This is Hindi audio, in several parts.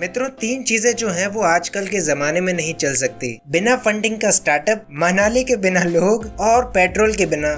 मित्रों, तीन चीजें जो हैं वो आजकल के जमाने में नहीं चल सकती। बिना फंडिंग का स्टार्टअप, मनाली के बिना लोग और पेट्रोल के बिना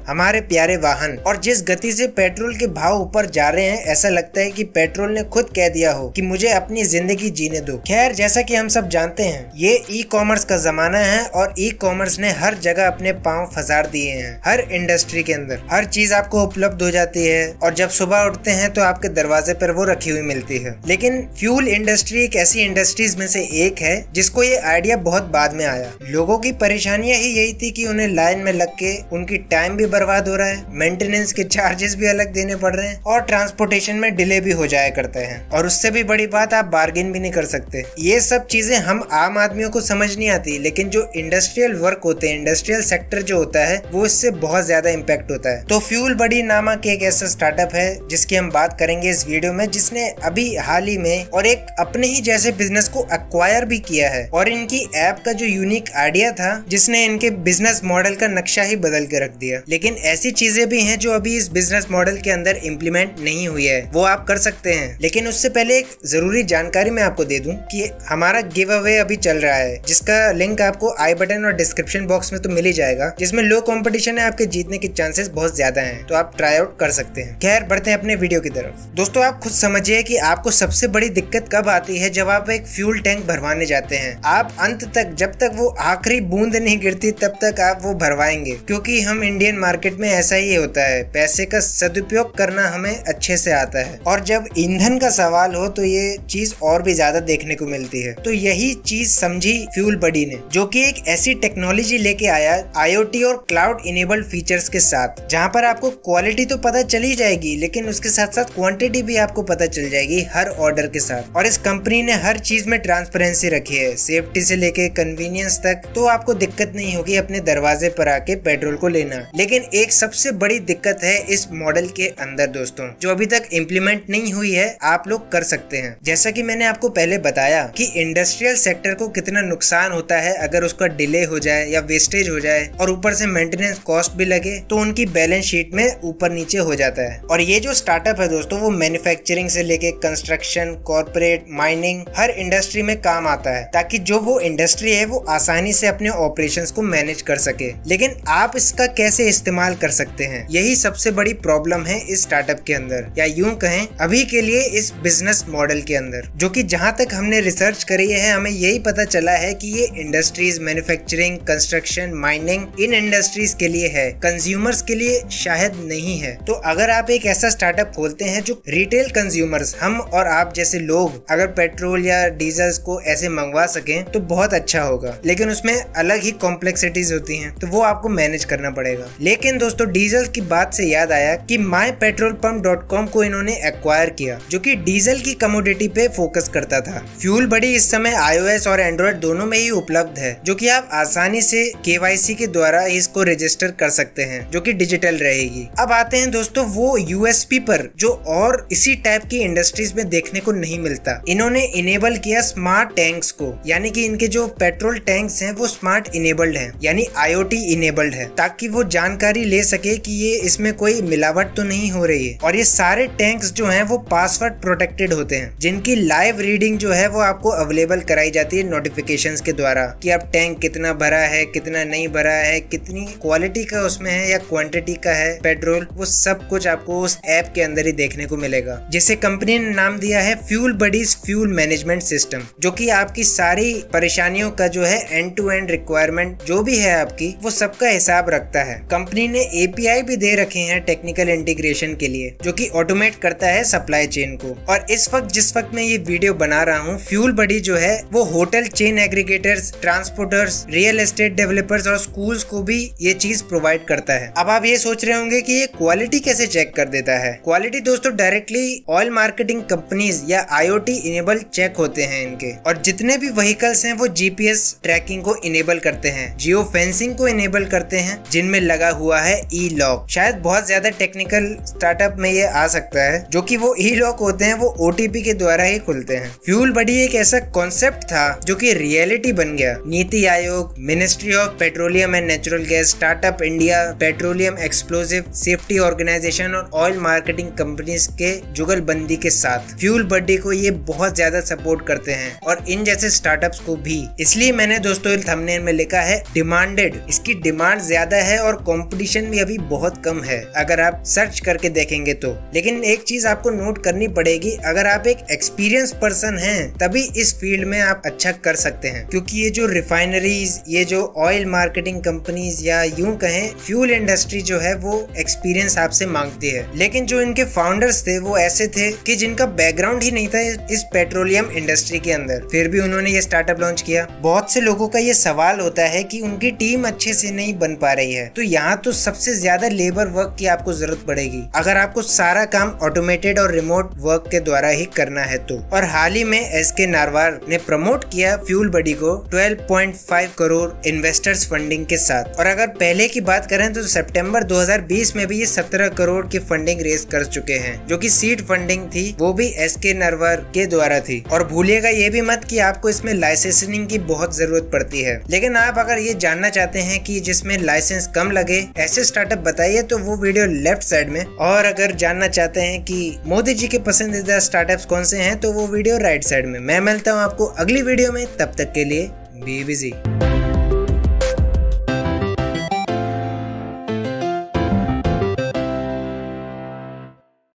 हमारे प्यारे वाहन। और जिस गति से पेट्रोल के भाव ऊपर जा रहे हैं, ऐसा लगता है कि पेट्रोल ने खुद कह दिया हो कि मुझे अपनी जिंदगी जीने दो। खैर, जैसा कि हम सब जानते हैं, ये ई कॉमर्स का जमाना है और ई कॉमर्स ने हर जगह अपने पांव फंसार दिए हैं। हर इंडस्ट्री के अंदर हर चीज आपको उपलब्ध हो जाती है और जब सुबह उठते हैं तो आपके दरवाजे पर वो रखी हुई मिलती है। लेकिन फ्यूल इंडस्ट्री एक ऐसी इंडस्ट्रीज में से एक है जिसको ये आइडिया बहुत बाद में आया। लोगों की परेशानियां ही यही थी कि उन्हें लाइन में लग के उनकी टाइम भी बर्बाद हो रहा है, मेंटेनेंस के चार्जेस भी अलग देने पड़ रहे हैं और ट्रांसपोर्टेशन में डिले भी हो जाया करते हैं। और उससे भी बड़ी बात, आप बार्गेन भी नहीं कर सकते। ये सब चीजें हम आम आदमियों को समझ नहीं आती, लेकिन जो इंडस्ट्रियल वर्क होते हैं, इंडस्ट्रियल सेक्टर जो होता है, वो इससे बहुत ज्यादा इम्पैक्ट होता है। तो फ्यूल बडी नामक एक ऐसा स्टार्टअप है जिसकी हम बात करेंगे इस वीडियो में, जिसने अभी हाल ही में और एक अपने ही जैसे बिजनेस को एक्वायर भी किया है। और इनकी ऐप का जो यूनिक आइडिया था, जिसने इनके बिजनेस मॉडल का नक्शा ही बदल के रख दिया। लेकिन ऐसी चीजें भी हैं जो अभी इस बिजनेस मॉडल के अंदर इम्प्लीमेंट नहीं हुई है, वो आप कर सकते हैं। लेकिन उससे पहले एक जरूरी जानकारी मैं आपको दे दूं कि हमारा गिव अवे अभी चल रहा है, जिसका लिंक आपको आई बटन और डिस्क्रिप्शन बॉक्स में तो मिल ही जाएगा, जिसमें लो कंपटीशन है, आपके जीतने के चांसेस बहुत ज्यादा हैं, तो आप ट्राई आउट कर सकते हैं। खैर, बढ़ते हैं अपने वीडियो की तरफ। दोस्तों, आप खुद समझिए कि आपको सबसे बड़ी दिक्कत कब आती है, जब आप एक फ्यूल टैंक भरवाने जाते हैं। आप अंत तक, जब तक वो आखिरी बूंद नहीं गिरती, तब तक आप वो भरवाएंगे, क्योंकि हम इंडियन मार्केट में ऐसा ही होता है, पैसे का सदुपयोग करना हमें अच्छे से आता है। और जब ईंधन का सवाल हो तो ये चीज और भी ज्यादा देखने को मिलती है। तो यही चीज समझी फ्यूल बडी ने, जो कि एक ऐसी टेक्नोलॉजी लेके आया IoT और क्लाउड इनेबल्ड फीचर्स के साथ, जहाँ पर आपको क्वालिटी तो पता चली जाएगी, लेकिन उसके साथ साथ क्वांटिटी भी आपको पता चल जाएगी हर ऑर्डर के साथ। और इस कंपनी ने हर चीज में ट्रांसपेरेंसी रखी है, सेफ्टी से लेके कन्वीनियंस तक। तो आपको दिक्कत नहीं होगी अपने दरवाजे पर आके पेट्रोल को लेना। लेकिन एक सबसे बड़ी दिक्कत है इस मॉडल के अंदर दोस्तों, जो अभी तक इम्प्लीमेंट नहीं हुई है, आप लोग कर सकते हैं। जैसा कि मैंने आपको पहले बताया कि इंडस्ट्रियल सेक्टर को कितना नुकसान होता है अगर उसका डिले हो जाए या वेस्टेज हो जाए, और ऊपर से मेंटेनेंस कॉस्ट भी लगे, तो उनकी बैलेंस शीट में ऊपर नीचे हो जाता है। और ये जो स्टार्टअप है दोस्तों, वो मैन्युफैक्चरिंग से लेके कंस्ट्रक्शन, कॉर्पोरेट, माइनिंग, हर इंडस्ट्री में काम आता है, ताकि जो वो इंडस्ट्री है वो आसानी से अपने ऑपरेशंस को मैनेज कर सके। लेकिन आप इसका कैसे इस्तेमाल कर सकते हैं, यही सबसे बड़ी प्रॉब्लम है इस स्टार्टअप के अंदर, या यूं कहें अभी के लिए इस बिजनेस मॉडल के अंदर। जो कि जहां तक हमने रिसर्च करी है, हमें यही पता चला है कि ये इंडस्ट्रीज, मैन्युफैक्चरिंग, कंस्ट्रक्शन, माइनिंग, इन इंडस्ट्रीज के लिए है, कंज्यूमर्स के लिए शायद नहीं है। तो अगर आप एक ऐसा स्टार्टअप खोलते हैं जो रिटेल कंज्यूमर्स, हम और आप जैसे लोग अगर पेट्रोल या डीजल्स को ऐसे मंगवा सकें, तो बहुत अच्छा होगा। लेकिन उसमें अलग ही कॉम्प्लेक्सिटीज होती हैं, तो वो आपको मैनेज करना पड़ेगा। लेकिन दोस्तों, डीजल की बात से याद आया कि mypetrolpump.com को इन्होंने एक्वायर किया, जो कि डीजल की कमोडिटी पे फोकस करता था। फ्यूल बडी इस समय iOS और एंड्रॉइड दोनों में ही उपलब्ध है, जो कि आप आसानी से KYC के द्वारा इसको रजिस्टर कर सकते हैं, जो कि डिजिटल रहेगी। अब आते हैं दोस्तों वो USP पर, जो और इसी टाइप की इंडस्ट्रीज में देखने को नहीं मिलता। इन्होंने इनेबल किया स्मार्ट टैंक्स को, यानी कि इनके जो पेट्रोल टैंक्स हैं वो स्मार्ट इनेबल्ड हैं, यानी IoT इनेबल्ड है, ताकि वो जानकारी ले सके कि ये इसमें कोई मिलावट तो नहीं हो रही है। और ये सारे टैंक्स जो हैं वो पासवर्ड प्रोटेक्टेड होते हैं, जिनकी लाइव रीडिंग जो है वो आपको अवेलेबल कराई जाती है नोटिफिकेशंस के द्वारा, कि अब टैंक कितना भरा है, कितना नहीं भरा है, कितनी क्वालिटी का उसमें है या क्वांटिटी का है पेट्रोल, वो सब कुछ आपको उस ऐप के अंदर ही देखने को मिलेगा, जिसे कंपनी ने नाम दिया है fuel buddies fuel management system, जो कि आपकी सारी परेशानियों का जो है एंड टू एंड रिक्वायरमेंट जो भी है आपकी, वो सबका हिसाब रखता है। कंपनी ने API भी दे रखे हैं टेक्निकल इंटीग्रेशन के लिए, जो कि ऑटोमेट करता है सप्लाई चेन को। और इस वक्त जिस वक्त मैं ये वीडियो बना रहा हूँ, फ्यूल बडी जो है वो hotel chain aggregators, transporters, real estate developers और स्कूल्स को भी ये चीज प्रोवाइड करता है। अब आप ये सोच रहे होंगे कि ये क्वालिटी कैसे चेक कर देता है। क्वालिटी दोस्तों डायरेक्टली ऑयल मार्केटिंग कंपनीज या IoT इनेबल चेक होते हैं इनके, और जितने भी व्हीकल्स हैं वो GPS ट्रैकिंग को इनेबल करते हैं, जियो फेंसिंग को इनेबल करते हैं, जिनमें लगा हुआ है E-लॉक। शायद बहुत ज्यादा टेक्निकल स्टार्टअप में ये आ सकता है, जो कि वो E-लॉक होते हैं वो OTP के द्वारा ही खुलते हैं। फ्यूल बडी एक ऐसा कॉन्सेप्ट था जो कि रियलिटी बन गया। Niti Aayog, ministry of petroleum and natural gas, startup India, petroleum explosive safety organisation और ऑयल मार्केटिंग कंपनीज के जुगलबंदी के साथ साथ फ्यूल बडी को ये बहुत ज्यादा सपोर्ट करते हैं और इन जैसे स्टार्टअप्स को भी। इसलिए मैंने दोस्तों थंबनेल में लिखा है डिमांडेड। इसकी डिमांड ज्यादा है और कंपटीशन भी अभी बहुत कम है अगर आप सर्च करके देखेंगे तो। लेकिन एक चीज आपको नोट करनी पड़ेगी, अगर आप एक एक्सपीरियंस पर्सन हैं तभी इस फील्ड में आप अच्छा कर सकते हैं, क्योंकि ये जो रिफाइनरीज, ये जो ऑयल मार्केटिंग कंपनीज या यूं कहें फ्यूल इंडस्ट्री जो है वो एक्सपीरियंस आपसे मांगती है। लेकिन जो इनके फाउंडर्स थे वो ऐसे थे कि जिनका बैकग्राउंड ही नहीं था इस पेट्रोलियम इंडस्ट्री के अंदर, फिर भी उन्होंने ये स्टार्टअप लॉन्च किया। बहुत से लोगों का ये सवाल होता है कि उनकी टीम अच्छे से नहीं बन पा रही है, तो यहाँ तो सबसे ज्यादा लेबर वर्क की आपको जरूरत पड़ेगी अगर आपको सारा काम ऑटोमेटेड और रिमोट वर्क के द्वारा ही करना है तो। और हाल ही में एसके नारवार ने प्रमोट किया फ्यूल बडी को 12.5 करोड़ इन्वेस्टर्स फंडिंग के साथ। और अगर पहले की बात करें तो सितंबर 2020 में भी ये 17 करोड़ की फंडिंग रेज कर चुके हैं, जो कि सीड फंडिंग थी, वो भी एसके नारवार के द्वारा थी। और भूलिएगा ये भी मत कि आपको इसमें लाइसेंसिंग की बहुत जरूरत पड़ती है। लेकिन आप अगर ये जानना चाहते हैं कि जिसमें लाइसेंस कम लगे ऐसे स्टार्टअप बताइए तो वो वीडियो लेफ्ट साइड में, और अगर जानना चाहते हैं कि मोदी जी के पसंदीदा स्टार्टअप्स कौन से हैं तो वो वीडियो राइट साइड में। मैं मिलता हूँ आपको अगली वीडियो में, तब तक के लिए बी बिजी।